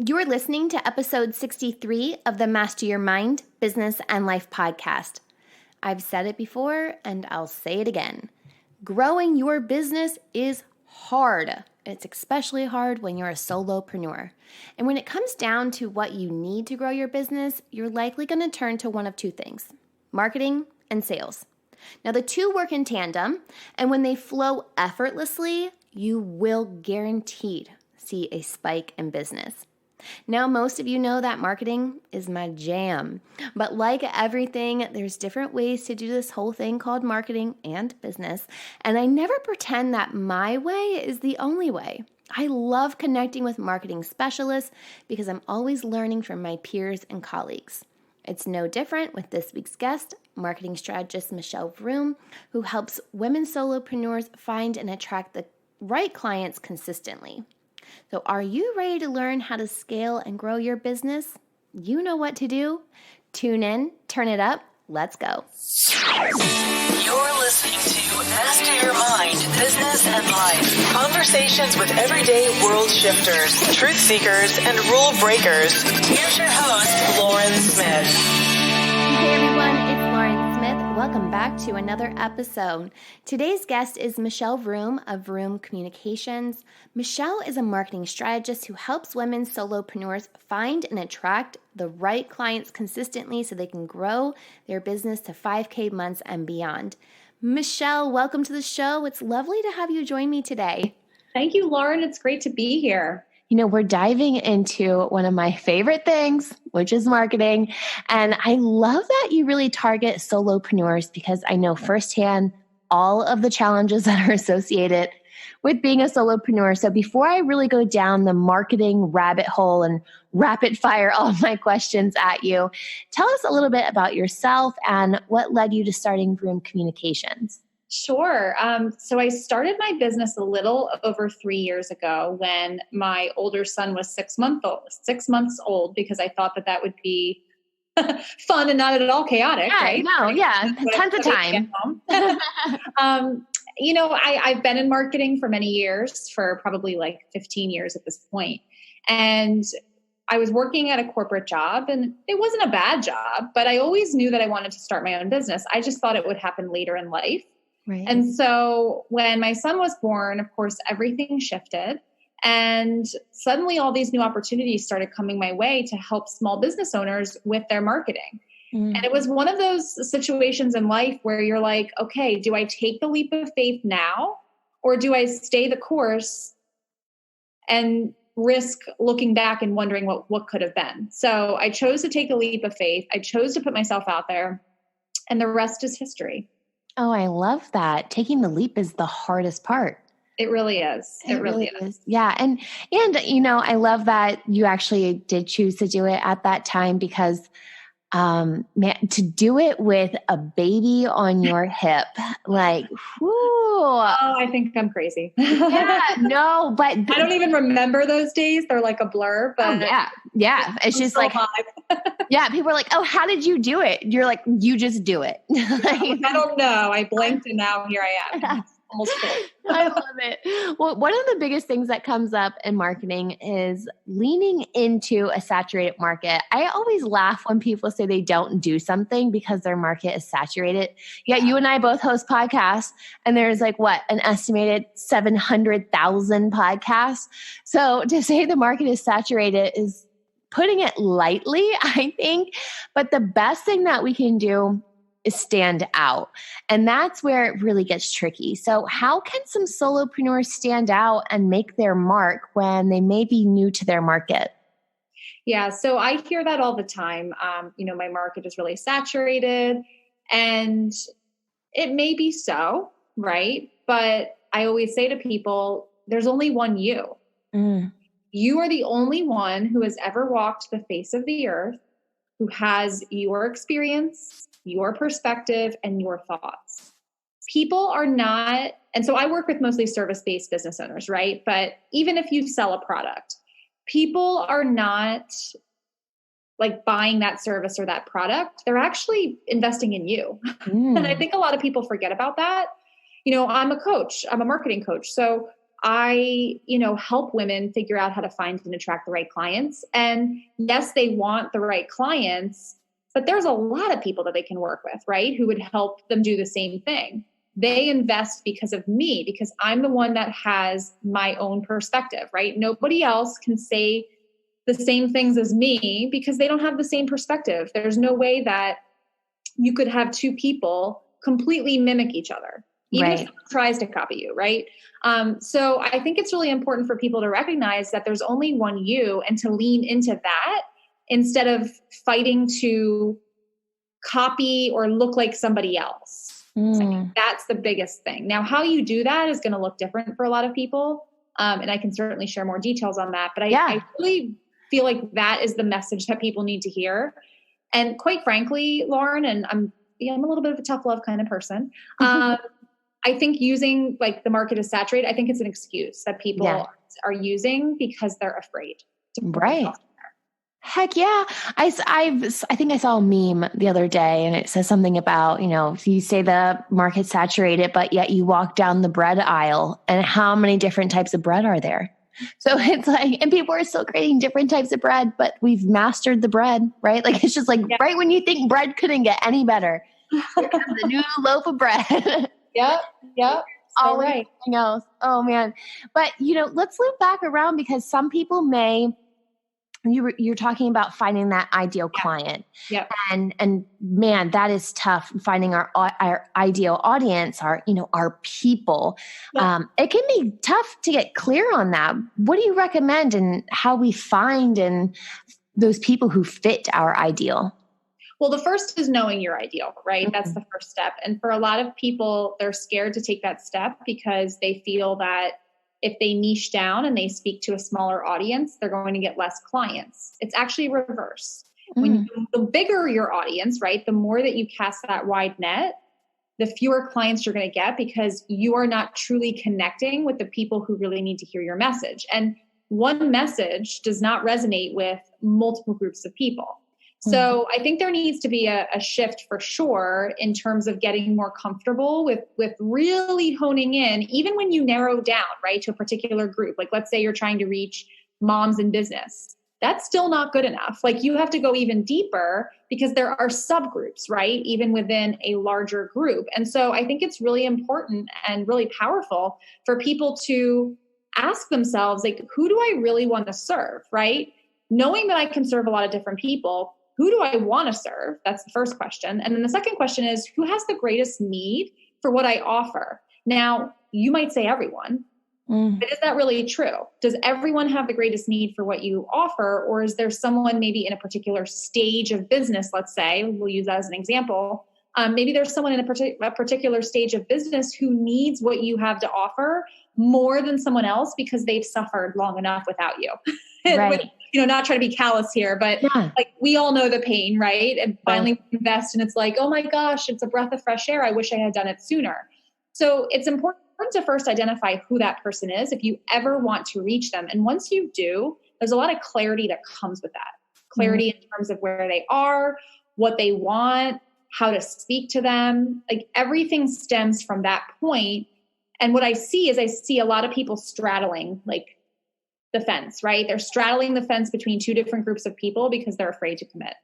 You're listening to episode 63 of the Master Your Mind, Business, and Life podcast. I've said it before and I'll say it again. Growing your business is hard. It's especially hard when you're a solopreneur. And when it comes down to what you need to grow your business, you're likely going to turn to one of two things: marketing and sales. Now, the two work in tandem, and when they flow effortlessly, you will guaranteed see a spike in business. Now, most of you know that marketing is my jam, but like everything, there's different ways to do this whole thing called marketing and business, and I never pretend that my way is the only way. I love connecting with marketing specialists because I'm always learning from my peers and colleagues. It's no different with this week's guest, marketing strategist Michelle Vroom, who helps women solopreneurs find and attract the right clients consistently. So are you ready to learn how to scale and grow your business? You know what to do. Tune in, turn it up, let's go. You're listening to Master Your Mind, Business, and Life. Conversations with everyday world shifters, truth seekers, and rule breakers. Here's your host, Lauren Smith. Hey everyone, it's Lauren Smith. Welcome back to another episode. Today's guest is Michelle Vroom of Vroom Communications. Michelle is a marketing strategist who helps women solopreneurs find and attract the right clients consistently so they can grow their business to 5K months and beyond. Michelle, welcome to the show. It's lovely to have you join me today. Thank you, Lauren. It's great to be here. You know, we're diving into one of my favorite things, which is marketing. And I love that you really target solopreneurs because I know firsthand all of the challenges that are associated with being a solopreneur. So before I really go down the marketing rabbit hole and rapid fire all of my questions at you, tell us a little bit about yourself and what led you to starting Vroom Communications. Sure. So I started my business a little over 3 years ago when my older son was 6 months old, because I thought that would be fun and not at all chaotic. Yeah, right? No, yeah. Tons of time. I've been in marketing for many years, for probably like 15 years at this point. And I was working at a corporate job, and it wasn't a bad job, but I always knew that I wanted to start my own business. I just thought it would happen later in life. Right. And so when my son was born, of course, everything shifted. And suddenly all these new opportunities started coming my way to help small business owners with their marketing. Mm. And it was one of those situations in life where you're like, okay, do I take the leap of faith now, or do I stay the course and risk looking back and wondering what could have been? So I chose to take a leap of faith. I chose to put myself out there, and the rest is history. Oh, I love that. Taking the leap is the hardest part. It really is. It really is. Yeah. And, you know, I love that you actually did choose to do it at that time because, man, to do it with a baby on your hip, like, whoo. Oh, I think I'm crazy. Yeah, no, but I don't even remember those days. They're like a blur, but yeah. It's just like, yeah, people are like, oh, how did you do it? You're like, you just do it. I don't know. I blinked and now here I am. Almost full. I love it. Well, one of the biggest things that comes up in marketing is leaning into a saturated market. I always laugh when people say they don't do something because their market is saturated. Yet you and I both host podcasts, and there's like an estimated 700,000 podcasts. So to say the market is saturated is putting it lightly, I think. But the best thing that we can do is stand out. And that's where it really gets tricky. So how can some solopreneurs stand out and make their mark when they may be new to their market? Yeah, so I hear that all the time. My market is really saturated, and it may be so, right? But I always say to people, there's only one you. Mm. You are the only one who has ever walked the face of the earth, who has your experience, your perspective, and your thoughts. People are not, and so I work with mostly service-based business owners, right? But even if you sell a product, people are not like buying that service or that product. They're actually investing in you. And I think a lot of people forget about that. I'm a coach. I'm a marketing coach. So I, help women figure out how to find and attract the right clients. And yes, they want the right clients, but there's a lot of people that they can work with, right? Who would help them do the same thing. They invest because of me, because I'm the one that has my own perspective, right? Nobody else can say the same things as me because they don't have the same perspective. There's no way that you could have two people completely mimic each other, even if someone tries to copy you, right? So I think it's really important for people to recognize that there's only one you, and to lean into that instead of fighting to copy or look like somebody else. I think that's the biggest thing. Now, how you do that is going to look different for a lot of people. And I can certainly share more details on that. But I really feel like that is the message that people need to hear. And quite frankly, Lauren, and I'm a little bit of a tough love kind of person. I think using like the market is saturated, I think it's an excuse that people are using because they're afraid to put themselves out there. Heck yeah. I think I saw a meme the other day, and it says something about, you say the market's saturated, but yet you walk down the bread aisle, and how many different types of bread are there? So it's like, and people are still creating different types of bread, but we've mastered the bread, right? Like, it's just like right when you think bread couldn't get any better, here comes the new loaf of bread. Yep. All right. Everything else. Oh man. But let's loop back around, because some people you're talking about finding that ideal client. Yeah. And man, that is tough, finding our ideal audience, our people. Yeah. It can be tough to get clear on that. What do you recommend, and how we find those people who fit our ideal? Well, the first is knowing your ideal, right? Mm-hmm. That's the first step. And for a lot of people, they're scared to take that step because they feel that if they niche down and they speak to a smaller audience, they're going to get less clients. It's actually reverse. The bigger your audience, right, the more that you cast that wide net, the fewer clients you're going to get, because you are not truly connecting with the people who really need to hear your message. And one message does not resonate with multiple groups of people. So I think there needs to be a shift for sure in terms of getting more comfortable with really honing in, even when you narrow down, right, to a particular group. Like, let's say you're trying to reach moms in business. That's still not good enough. Like, you have to go even deeper, because there are subgroups, right, even within a larger group. And so I think it's really important and really powerful for people to ask themselves, like, who do I really want to serve, right? Knowing that I can serve a lot of different people, who do I want to serve? That's the first question. And then the second question is, who has the greatest need for what I offer? Now, you might say everyone, but is that really true? Does everyone have the greatest need for what you offer? Or is there someone maybe in a particular stage of business, let's say, we'll use that as an example. Maybe there's someone in a particular stage of business who needs what you have to offer more than someone else because they've suffered long enough without you. Right. Not trying to be callous here, but like, we all know the pain, right? And finally invest, and it's like, oh my gosh, it's a breath of fresh air. I wish I had done it sooner. So it's important to first identify who that person is if you ever want to reach them. And once you do, there's a lot of clarity that comes with that. Clarity in terms of where they are, what they want, how to speak to them. Like, everything stems from that point. And what I see a lot of people straddling like the fence, right? They're straddling the fence between two different groups of people because they're afraid to commit.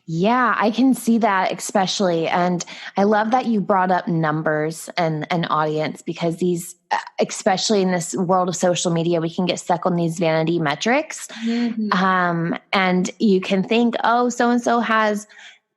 Yeah, I can see that especially. And I love that you brought up numbers and audience, because these, especially in this world of social media, we can get stuck on these vanity metrics. And you can think, oh, so-and-so has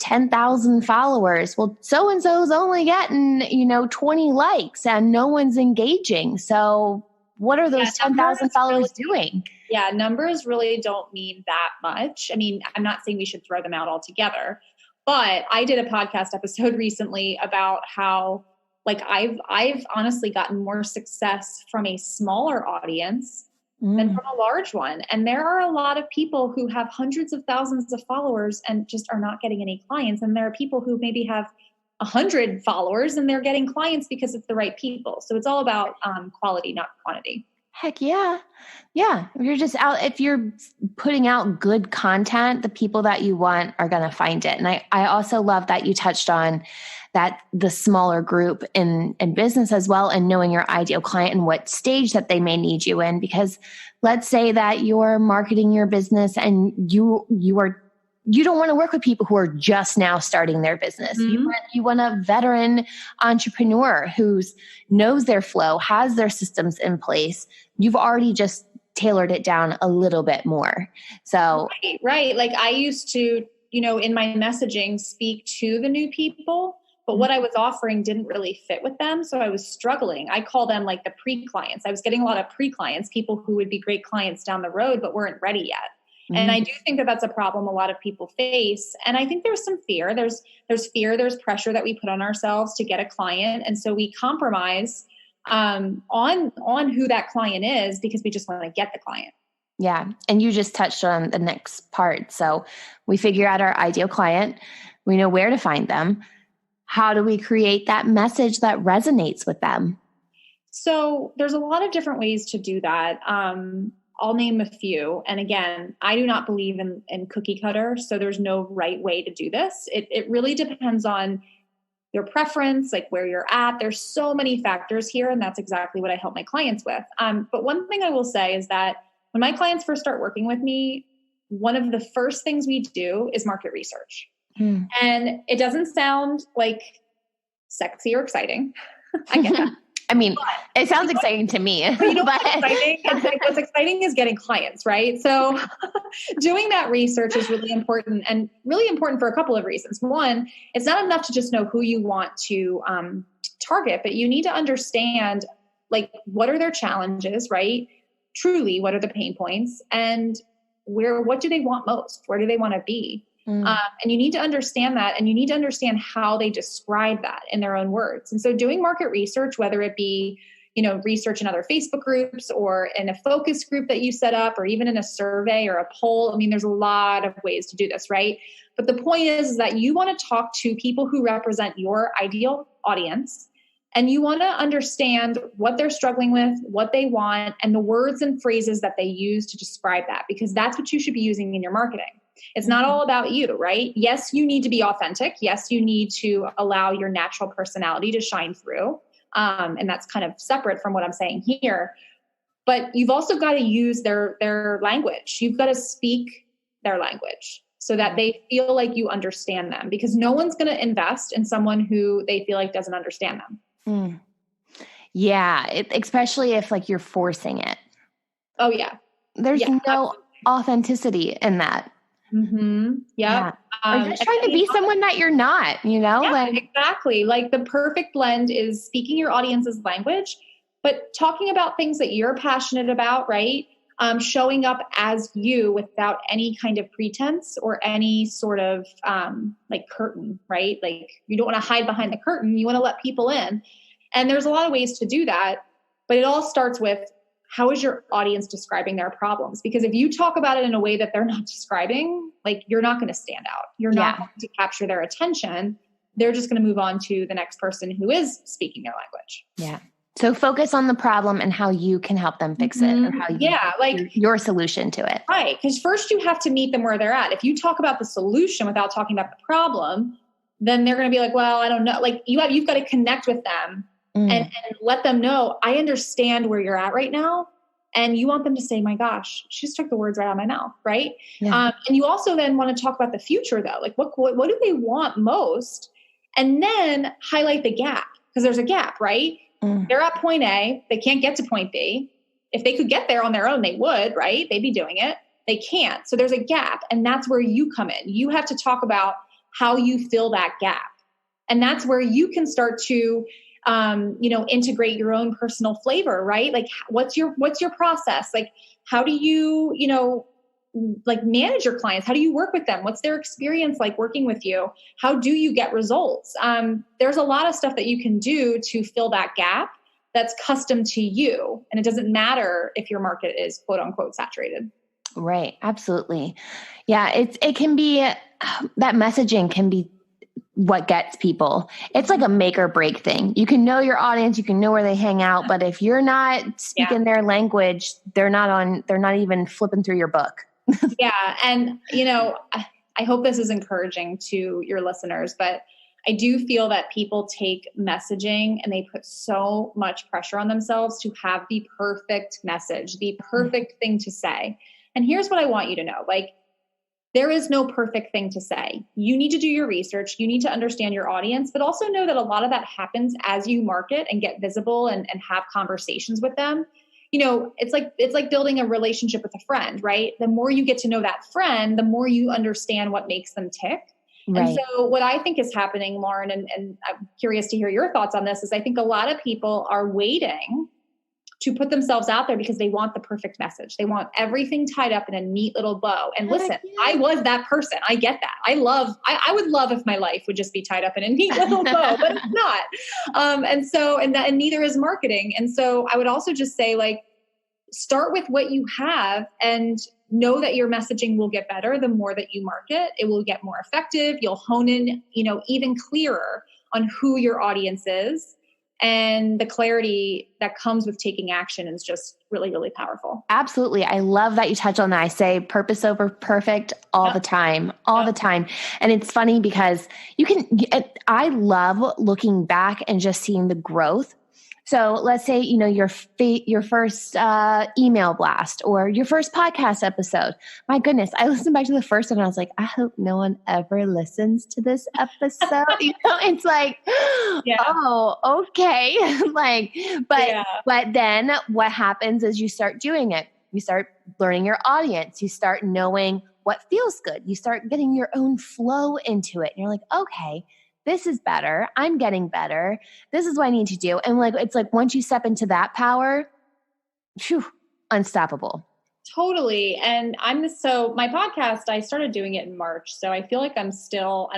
10,000 followers. Well, so-and-so is only getting, 20 likes and no one's engaging. So what are those 10,000 followers doing? Yeah, numbers really don't mean that much. I mean, I'm not saying we should throw them out altogether, but I did a podcast episode recently about how, like, I've honestly gotten more success from a smaller audience than from a large one. And there are a lot of people who have hundreds of thousands of followers and just are not getting any clients. And there are people who maybe have 100 followers and they're getting clients because it's the right people. So it's all about quality, not quantity. Heck yeah. Yeah. If you're putting out good content, the people that you want are going to find it. And I also love that you touched on that the smaller group in business as well, and knowing your ideal client and what stage that they may need you in. Because let's say that you're marketing your business and you don't want to work with people who are just now starting their business. Mm-hmm. You want a veteran entrepreneur who knows their flow, has their systems in place. You've already just tailored it down a little bit more. So, right. Like I used to, in my messaging, speak to the new people, but what I was offering didn't really fit with them. So I was struggling. I call them like the pre-clients. I was getting a lot of pre-clients, people who would be great clients down the road, but weren't ready yet. And I do think that that's a problem a lot of people face. And I think there's some fear. There's fear, there's pressure that we put on ourselves to get a client. And so we compromise on who that client is because we just want to get the client. Yeah. And you just touched on the next part. So we figure out our ideal client. We know where to find them. How do we create that message that resonates with them? So there's a lot of different ways to do that. I'll name a few. And again, I do not believe in cookie cutter. So there's no right way to do this. It really depends on your preference, like where you're at. There's so many factors here. And that's exactly what I help my clients with. But one thing I will say is that when my clients first start working with me, one of the first things we do is market research. And it doesn't sound like sexy or exciting. I get that. I mean, it sounds exciting to me. But what's exciting? What's exciting is getting clients, right? So doing that research is really important, and really important for a couple of reasons. One, it's not enough to just know who you want to target, but you need to understand, like, what are their challenges, right? Truly, what are the pain points, and what do they want most? Where do they want to be? And you need to understand that, and you need to understand how they describe that in their own words. And so doing market research, whether it be, research in other Facebook groups or in a focus group that you set up, or even in a survey or a poll. I mean, there's a lot of ways to do this, right? But the point is that you want to talk to people who represent your ideal audience, and you want to understand what they're struggling with, what they want, and the words and phrases that they use to describe that, because that's what you should be using in your marketing. It's not all about you, right? Yes, you need to be authentic. Yes, you need to allow your natural personality to shine through. And that's kind of separate from what I'm saying here. But you've also got to use their language. You've got to speak their language so that they feel like you understand them, because no one's going to invest in someone who they feel like doesn't understand them. Yeah, especially if like you're forcing it. Oh, yeah. There's no absolutely. Authenticity in that. Yeah. Or just trying to be someone that you're not, Yeah, exactly. Like the perfect blend is speaking your audience's language, but talking about things that you're passionate about, right? Showing up as you without any kind of pretense or any sort of like curtain, right? Like you don't want to hide behind the curtain. You want to let people in. And there's a lot of ways to do that, but it all starts with, how is your audience describing their problems? Because if you talk about it in a way that they're not describing, like you're not going to stand out. You're not going to capture their attention. They're just going to move on to the next person who is speaking their language. Yeah. So focus on the problem and how you can help them fix it, or how you your solution to it. Right. Because first you have to meet them where they're at. If you talk about the solution without talking about the problem, then they're going to be like, well, I don't know. Like you've got to connect with them. And let them know, I understand where you're at right now. And you want them to say, my gosh, she just took the words right out of my mouth. Right. Yeah. And you also then want to talk about the future though. Like what do they want most? And then highlight the gap, because there's a gap, right? They're at point A. They can't get to point B. If they could get there on their own, they would, right? They'd be doing it. They can't. So there's a gap. And that's where you come in. You have to talk about how you fill that gap. And that's where you can start to integrate your own personal flavor, right? Like what's your process? Like, how do you, like manage your clients? How do you work with them? What's their experience like working with you? How do you get results? There's a lot of stuff that you can do to fill that gap that's custom to you. And it doesn't matter if your market is quote unquote saturated. Right. Absolutely. Yeah. It can be, that messaging can be what gets people. It's like a make or break thing. You can know your audience, you can know where they hang out, but if you're not speaking their language, they're not even flipping through your book. Yeah. And, I hope this is encouraging to your listeners, but I do feel that people take messaging and they put so much pressure on themselves to have the perfect message, the perfect thing to say. And here's what I want you to know. Like, there is no perfect thing to say. You need to do your research. You need to understand your audience, but also know that a lot of that happens as you market and get visible and have conversations with them. It's like building a relationship with a friend, right? The more you get to know that friend, the more you understand what makes them tick. Right. And so what I think is happening, Lauren, and I'm curious to hear your thoughts on this, is I think a lot of people are waiting to put themselves out there because they want the perfect message. They want everything tied up in a neat little bow. And listen, I was that person. I get that. I would love if my life would just be tied up in a neat little bow, but it's not. And neither is marketing. And so I would also just say, like, start with what you have and know that your messaging will get better the more that you market. It will get more effective. You'll hone in, even clearer on who your audience is. And the clarity that comes with taking action is just really, really powerful. Absolutely. I love that you touch on that. I say purpose over perfect all the time, the time. And it's funny because I love looking back and just seeing the growth. So let's say, your first email blast or your first podcast episode. My goodness, I listened back to the first one and I was like, I hope no one ever listens to this episode. It's like, oh, okay. But then what happens is you start doing it. You start learning your audience. You start knowing what feels good. You start getting your own flow into it. And you're like, okay, this is better. I'm getting better. This is what I need to do. And it's like once you step into that power, unstoppable. Totally. And my podcast, I started doing it in March. So I feel like I still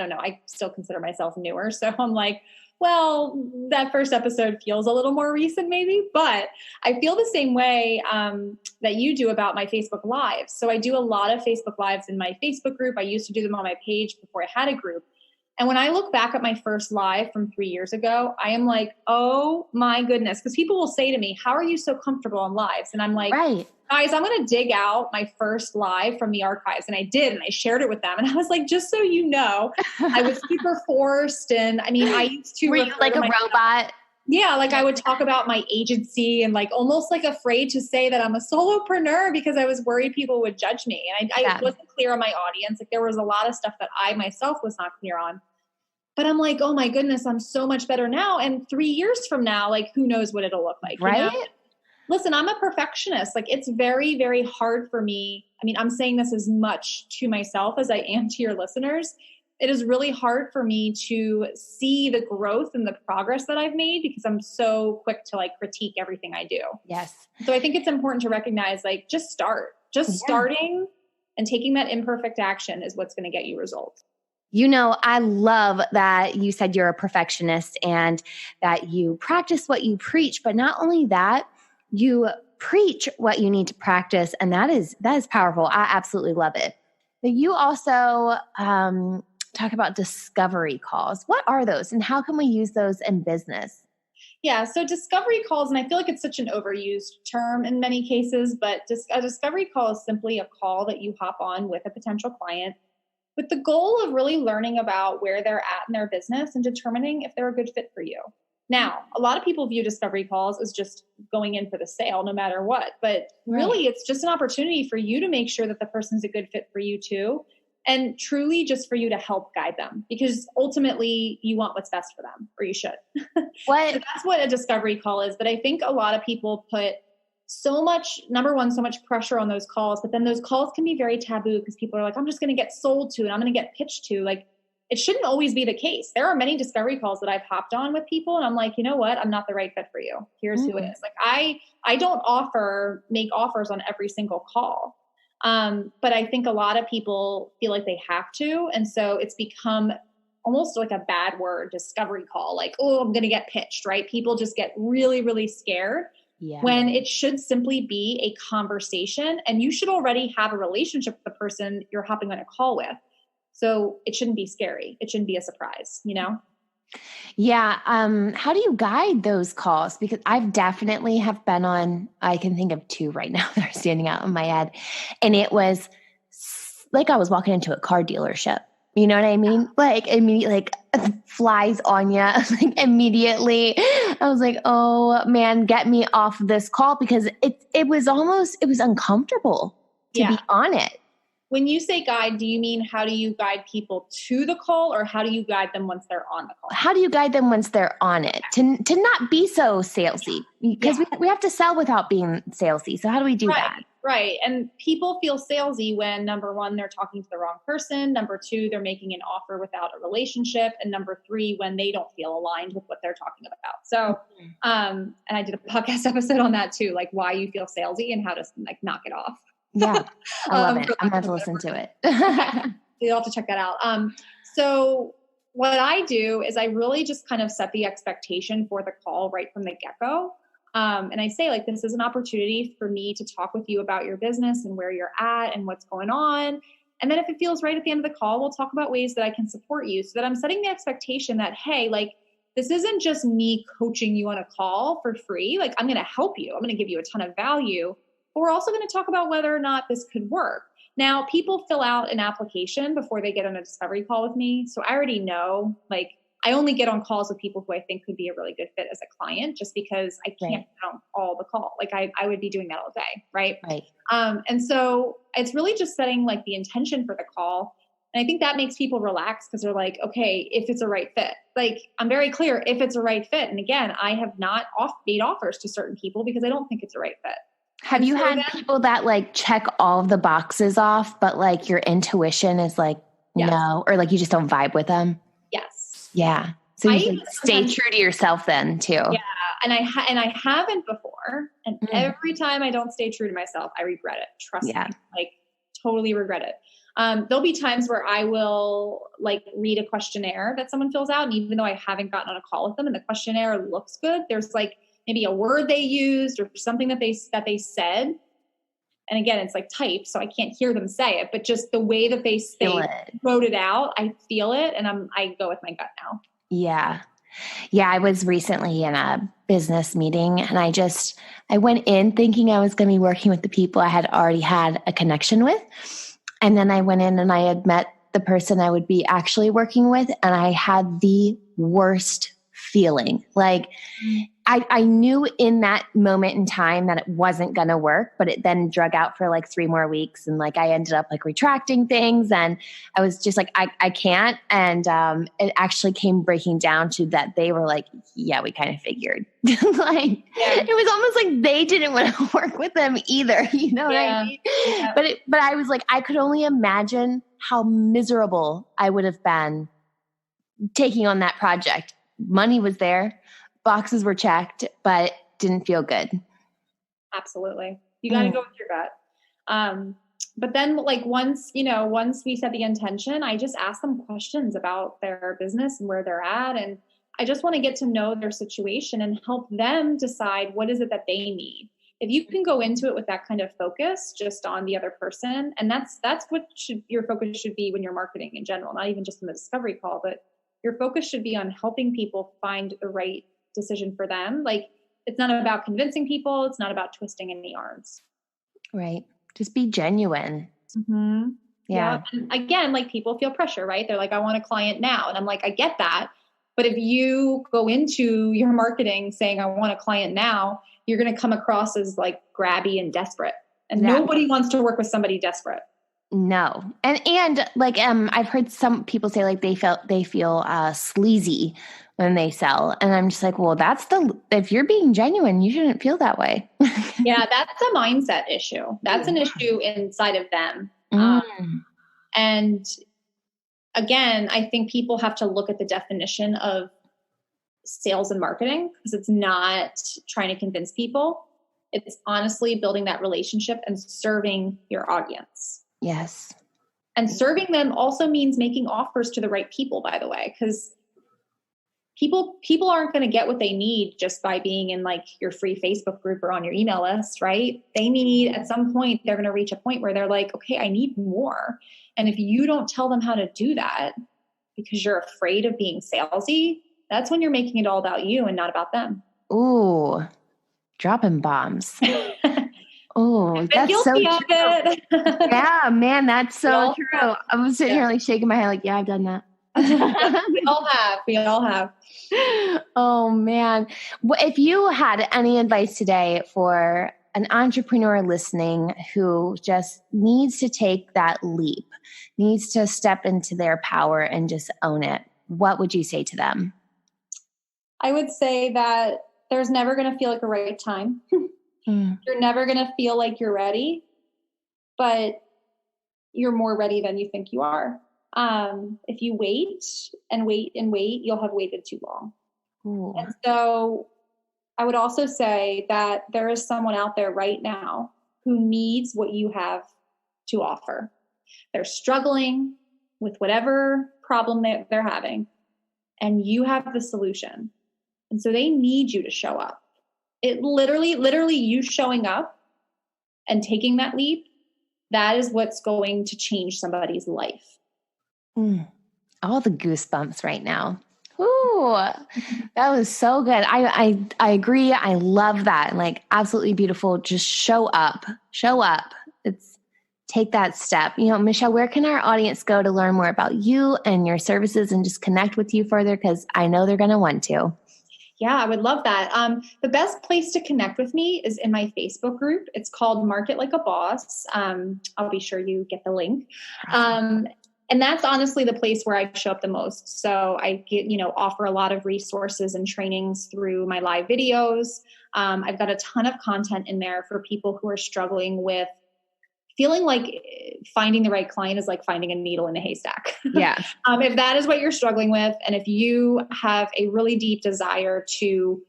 consider myself newer. So I'm like, well, that first episode feels a little more recent maybe, but I feel the same way that you do about my Facebook Lives. So I do a lot of Facebook Lives in my Facebook group. I used to do them on my page before I had a group. And when I look back at my first live from 3 years ago, I am like, oh my goodness. Because people will say to me, how are you so comfortable on lives? And I'm like, guys, I'm going to dig out my first live from the archives. And I did. And I shared it with them. And I was like, just so you know, I was super forced. And I used to. Were you like a robot? Yeah. Like I would talk about my agency and like almost like afraid to say that I'm a solopreneur because I was worried people would judge me. And I wasn't clear on my audience. Like there was a lot of stuff that I myself was not clear on. But I'm like, oh my goodness, I'm so much better now. And 3 years from now, like, who knows what it'll look like, right? Listen, I'm a perfectionist. Like, it's very, very hard for me. I'm saying this as much to myself as I am to your listeners. It is really hard for me to see the growth and the progress that I've made because I'm so quick to like critique everything I do. Yes. So I think it's important to recognize, like, just start. Starting and taking that imperfect action is what's going to get you results. I love that you said you're a perfectionist and that you practice what you preach, but not only that, you preach what you need to practice. And that is powerful. I absolutely love it. But you also talk about discovery calls. What are those and how can we use those in business? Yeah. So discovery calls, and I feel like it's such an overused term in many cases, but a discovery call is simply a call that you hop on with a potential client with the goal of really learning about where they're at in their business and determining if they're a good fit for you. Now, a lot of people view discovery calls as just going in for the sale, no matter what. But really, it's just an opportunity for you to make sure that the person's a good fit for you too. And truly just for you to help guide them because ultimately you want what's best for them, or you should. So that's what a discovery call is. But I think a lot of people put so much pressure on those calls, but then those calls can be very taboo because people are like, I'm just going to get sold to and I'm going to get pitched to. Like, it shouldn't always be the case. There are many discovery calls that I've hopped on with people and I'm like, you know what? I'm not the right fit for you. Here's who it is. Like I don't make offers on every single call. But I think a lot of people feel like they have to. And so it's become almost like a bad word, discovery call. Like, oh, I'm going to get pitched, right? People just get really, really scared. Yeah. When it should simply be a conversation and you should already have a relationship with the person you're hopping on a call with. So it shouldn't be scary. It shouldn't be a surprise, you know? Yeah. How do you guide those calls? Because I've definitely have been on, I can think of two right now that are standing out in my head. And it was like I was walking into a car dealership. You know what I mean? Like immediately, like flies on you. Like immediately, I was like, "Oh man, get me off this call," because it was uncomfortable to be on it. When you say guide, do you mean how do you guide people to the call, or how do you guide them once they're on the call? How do you guide them once they're on it to not be so salesy? Because we have to sell without being salesy. So how do we do that? Right. And people feel salesy when, number one, they're talking to the wrong person. Number two, they're making an offer without a relationship. And number three, when they don't feel aligned with what they're talking about. So, and I did a podcast episode on that too, like why you feel salesy and how to like knock it off. Yeah, I love it. I'm going to listen to it. You'll have to check that out. So what I do is I really just kind of set the expectation for the call right from the get-go. And I say, like, this is an opportunity for me to talk with you about your business and where you're at and what's going on. And then if it feels right at the end of the call, we'll talk about ways that I can support you, so that I'm setting the expectation that, hey, like, this isn't just me coaching you on a call for free. Like, I'm going to help you. I'm going to give you a ton of value. But we're also going to talk about whether or not this could work. Now, people fill out an application before they get on a discovery call with me. So I already know, like, I only get on calls with people who I think could be a really good fit as a client, just because I can't count all the call. Like I would be doing that all day. Right. And so it's really just setting like the intention for the call. And I think that makes people relax, because they're like, okay, if it's a right fit, like I'm very clear if it's a right fit. And again, I have not made offers to certain people because I don't think it's a right fit. Have you had people that like check all of the boxes off, but like your intuition is like, no, or like you just don't vibe with them? Yes. Yeah. So you can stay true to yourself then too. Yeah. And I haven't before. And every time I don't stay true to myself, I regret it. Trust me. Like totally regret it. There'll be times where I will like read a questionnaire that someone fills out. And even though I haven't gotten on a call with them and the questionnaire looks good, there's like maybe a word they used or something that they said. And again, it's like typed, so I can't hear them say it, but just the way that they wrote it out, I feel it. And I go with my gut now. Yeah. Yeah. I was recently in a business meeting and I went in thinking I was going to be working with the people I had already had a connection with. And then I went in and I had met the person I would be actually working with. And I had the worst feeling. Like I knew in that moment in time that it wasn't going to work, but it then drug out for like 3 more weeks. And like, I ended up like retracting things and I was just like, I can't. And it actually came breaking down to that. They were like, yeah, we kind of figured it was almost like they didn't want to work with them either. You know what I mean? Yeah. But I was like, I could only imagine how miserable I would have been taking on that project. Money was there. Boxes were checked, but didn't feel good. Absolutely. You got to go with your gut. But then like once we set the intention, I just ask them questions about their business and where they're at. And I just want to get to know their situation and help them decide what is it that they need. If you can go into it with that kind of focus just on the other person, and that's what your focus should be when you're marketing in general, not even just in the discovery call, but your focus should be on helping people find the right decision for them. Like it's not about convincing people. It's not about twisting any arms. Right. Just be genuine. Mm-hmm. Yeah. And again, like people feel pressure, right? They're like, I want a client now. And I'm like, I get that. But if you go into your marketing saying, I want a client now, you're going to come across as like grabby and desperate. And nobody wants to work with somebody desperate. No. And like, I've heard some people say like they feel sleazy when they sell. And I'm just like, well, if you're being genuine, you shouldn't feel that way. Yeah. That's a mindset issue. That's an issue inside of them. And again, I think people have to look at the definition of sales and marketing, because it's not trying to convince people. It's honestly building that relationship and serving your audience. Yes. And serving them also means making offers to the right people, by the way, because people aren't going to get what they need just by being in like your free Facebook group or on your email list, right? They need, at some point, they're going to reach a point where they're like, okay, I need more. And if you don't tell them how to do that because you're afraid of being salesy, that's when you're making it all about you and not about them. Ooh, dropping bombs. Oh, that's so guilty true. of it. Yeah, man, that's so true. I'm sitting here like shaking my head like, yeah, I've done that. We all have. Oh, man. Well, if you had any advice today for an entrepreneur listening who just needs to take that leap, needs to step into their power and just own it, what would you say to them? I would say that there's never going to feel like a right time. You're never going to feel like you're ready, but you're more ready than you think you are. If you wait and wait and wait, you'll have waited too long. Ooh. And so I would also say that there is someone out there right now who needs what you have to offer. They're struggling with whatever problem they're having, and you have the solution. And so they need you to show up. It literally you showing up and taking that leap, that is what's going to change somebody's life. All the goosebumps right now. Ooh, that was so good. I agree. I love that. Like, absolutely beautiful. Just show up. Take that step. You know, Michelle, where can our audience go to learn more about you and your services and just connect with you further? Because I know they're going to want to. Yeah, I would love that. The best place to connect with me is in my Facebook group. It's called Market Like a Boss. I'll be sure you get the link. And that's honestly the place where I show up the most. So I offer a lot of resources and trainings through my live videos. I've got a ton of content in there for people who are struggling with feeling like finding the right client is like finding a needle in a haystack. Yeah. If that is what you're struggling with, and if you have a really deep desire to,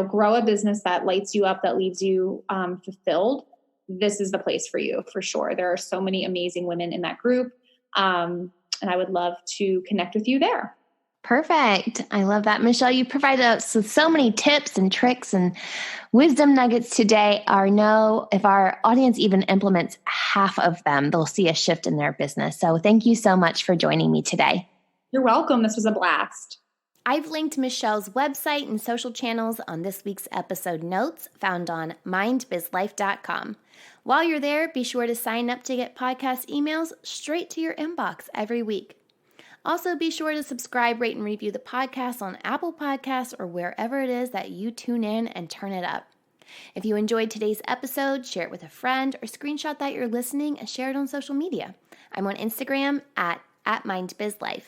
grow a business that lights you up, that leaves you fulfilled, this is the place for you, for sure. There are so many amazing women in that group. And I would love to connect with you there. Perfect. I love that. Michelle, you provided us with so many tips and tricks and wisdom nuggets today. I know if our audience even implements half of them, they'll see a shift in their business. So thank you so much for joining me today. You're welcome. This was a blast. I've linked Michelle's website and social channels on this week's episode notes found on mindbizlife.com. While you're there, be sure to sign up to get podcast emails straight to your inbox every week. Also, be sure to subscribe, rate, and review the podcast on Apple Podcasts or wherever it is that you tune in and turn it up. If you enjoyed today's episode, share it with a friend or screenshot that you're listening and share it on social media. I'm on Instagram at mindbizlife.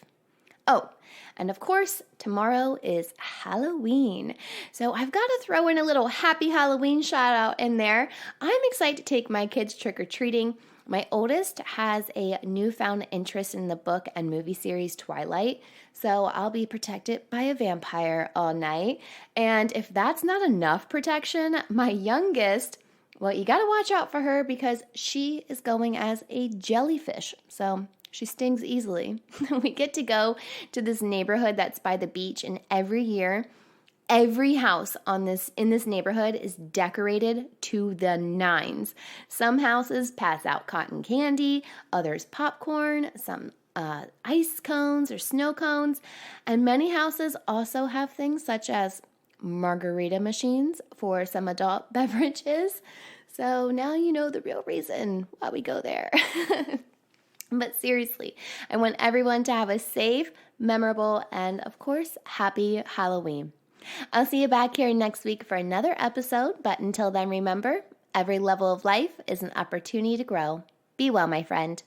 Oh, and of course, tomorrow is Halloween. So I've got to throw in a little happy Halloween shout out in there. I'm excited to take my kids trick-or-treating. My oldest has a newfound interest in the book and movie series Twilight, so I'll be protected by a vampire all night. And if that's not enough protection, my youngest, well, you got to watch out for her because she is going as a jellyfish, so she stings easily. We get to go to this neighborhood that's by the beach, and every year, every house in this neighborhood is decorated to the nines. Some houses pass out cotton candy, others popcorn, some ice cones or snow cones, and many houses also have things such as margarita machines for some adult beverages. So now you know the real reason why we go there. But seriously, I want everyone to have a safe, memorable, and of course, happy Halloween. I'll see you back here next week for another episode, but until then, remember, every level of life is an opportunity to grow. Be well, my friend.